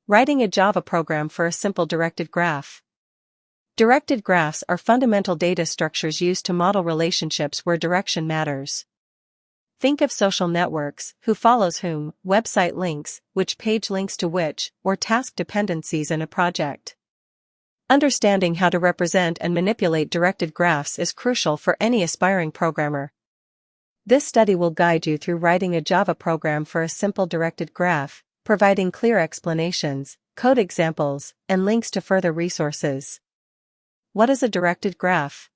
Writing a Java program for a simple directed graph. Directed graphs are fundamental data structures used to model relationships where direction matters. Think of social networks, who follows whom, website links, which page links to which, or task dependencies in a project. Understanding how to represent and manipulate directed graphs is crucial for any aspiring programmer. This study will guide you through writing a Java program for a simple directed graph, providing clear explanations, code examples, and links to further resources. What is a directed graph?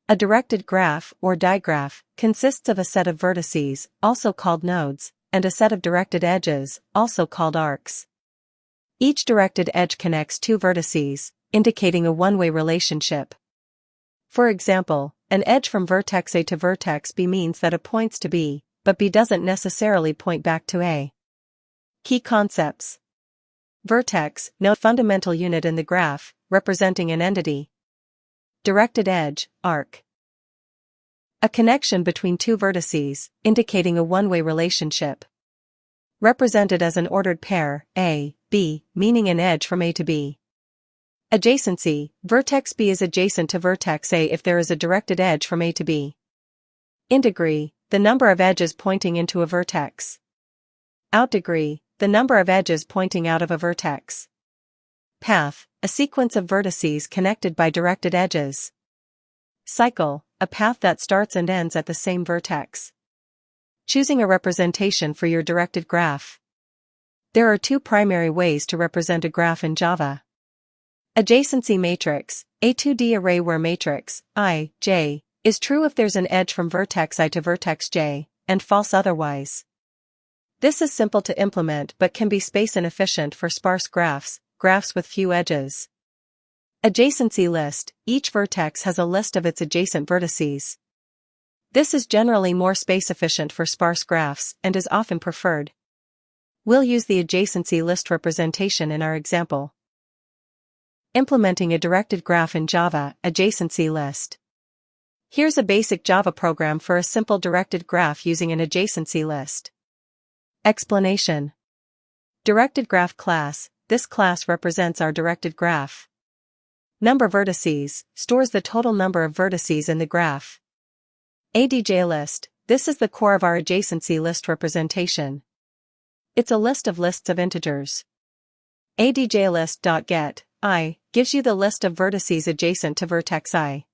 A directed graph, or digraph, consists of a set of vertices, also called nodes, and a set of directed edges, also called arcs. Each directed edge connects two vertices, indicating a one-way relationship. For example, an edge from vertex A to vertex B means that A points to B, but B doesn't necessarily point back to A. Key concepts. Vertex, node, fundamental unit in the graph, representing an entity. Directed edge, arc. A connection between two vertices, indicating a one-way relationship. Represented as an ordered pair, A, B, meaning an edge from A to B. Adjacency, vertex B is adjacent to vertex A if there is a directed edge from A to B. In-degree, the number of edges pointing into a vertex. Out-degree, the number of edges pointing out of a vertex. Path, a sequence of vertices connected by directed edges. Cycle, a path that starts and ends at the same vertex. Choosing a representation for your directed graph. There are two primary ways to represent a graph in Java. Adjacency matrix, a 2D array where matrix, I, J, is true if there's an edge from vertex I to vertex J, and false otherwise. This is simple to implement but can be space inefficient for sparse graphs, graphs with few edges. Adjacency list, each vertex has a list of its adjacent vertices. This is generally more space efficient for sparse graphs and is often preferred. We'll use the adjacency list representation in our example. Implementing a directed graph in Java, adjacency list. Here's a basic Java program for a simple directed graph using an adjacency list. Explanation. Directed graph class, this class represents our directed graph. Number vertices, stores the total number of vertices in the graph. ADJList, this is the core of our adjacency list representation. It's a list of lists of integers. ADJList.get, I, gives you the list of vertices adjacent to vertex I.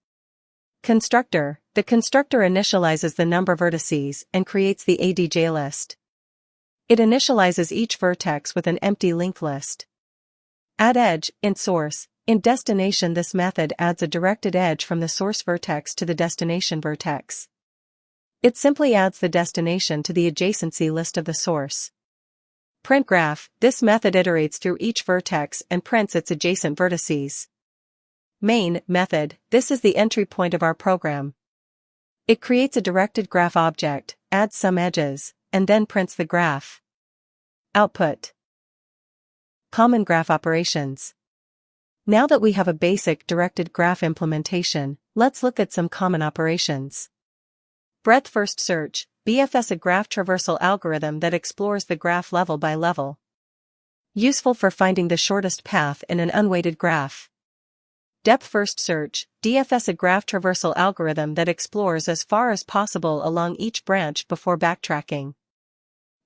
Constructor, the constructor initializes the number vertices and creates the ADJList. It initializes each vertex with an empty linked list. AddEdge, in source, in destination this method adds a directed edge from the source vertex to the destination vertex. It simply adds the destination to the adjacency list of the source. PrintGraph, this method iterates through each vertex and prints its adjacent vertices. Main method, this is the entry point of our program. It creates a directed graph object, adds some edges, and then prints the graph. Output. Common graph operations. Now that we have a basic directed graph implementation, let's look at some common operations. Breadth first search, BFS, a graph traversal algorithm that explores the graph level by level. Useful for finding the shortest path in an unweighted graph. Depth first search, DFS, a graph traversal algorithm that explores as far as possible along each branch before backtracking.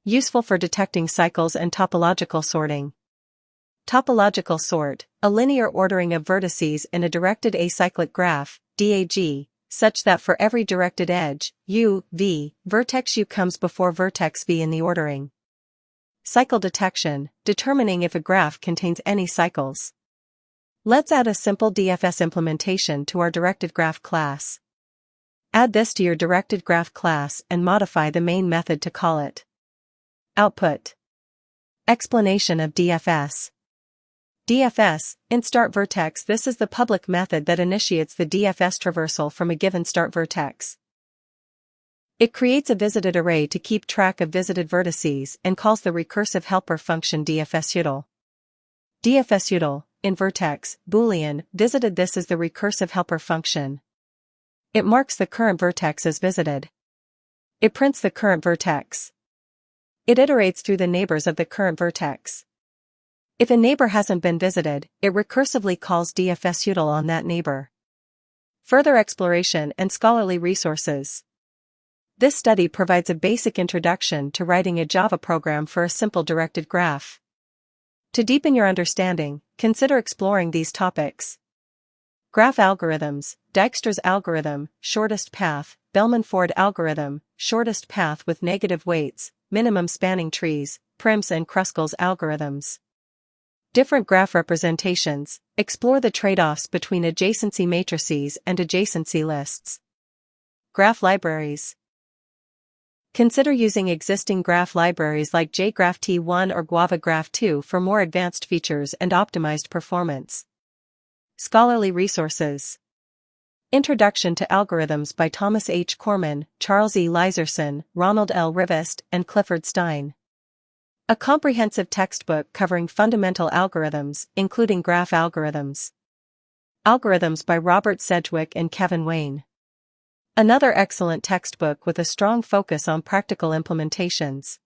Useful for detecting cycles and topological sorting. Topological sort, a linear ordering of vertices in a directed acyclic graph, DAG, such that for every directed edge, U, V, vertex U comes before vertex V in the ordering. Cycle detection, determining if a graph contains any cycles. Let's add a simple DFS implementation to our directed graph class. Add this to your directed graph class and modify the main method to call it. Output. Explanation of DFS. DFS, in start vertex, this is the public method that initiates the DFS traversal from a given start vertex. It creates a visited array to keep track of visited vertices and calls the recursive helper function DFSUtil. DFSUtil, in vertex, Boolean, visited, this is the recursive helper function. It marks the current vertex as visited. It prints the current vertex. It iterates through the neighbors of the current vertex. If a neighbor hasn't been visited, it recursively calls dfs-util on that neighbor. Further exploration and scholarly resources. This study provides a basic introduction to writing a Java program for a simple directed graph. To deepen your understanding, consider exploring these topics. Graph algorithms, Dijkstra's algorithm, shortest path, Bellman-Ford algorithm, shortest path with negative weights, minimum spanning trees, Prim's and Kruskal's algorithms. Different graph representations, explore the trade-offs between adjacency matrices and adjacency lists. Graph libraries. Consider using existing graph libraries like JGraphT1 or GuavaGraph2 for more advanced features and optimized performance. Scholarly resources. Introduction to Algorithms by Thomas H. Corman, Charles E. Leiserson, Ronald L. Rivest, and Clifford Stein. A comprehensive textbook covering fundamental algorithms, including graph algorithms. Algorithms by Robert Sedgwick and Kevin Wayne. Another excellent textbook with a strong focus on practical implementations.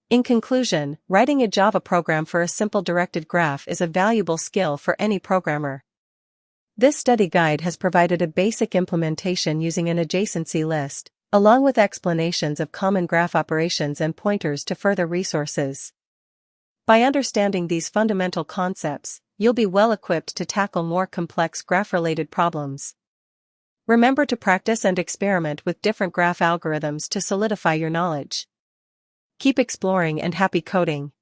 In conclusion, writing a Java program for a simple directed graph is a valuable skill for any programmer. This study guide has provided a basic implementation using an adjacency list, along with explanations of common graph operations and pointers to further resources. By understanding these fundamental concepts, you'll be well equipped to tackle more complex graph-related problems. Remember to practice and experiment with different graph algorithms to solidify your knowledge. Keep exploring and happy coding.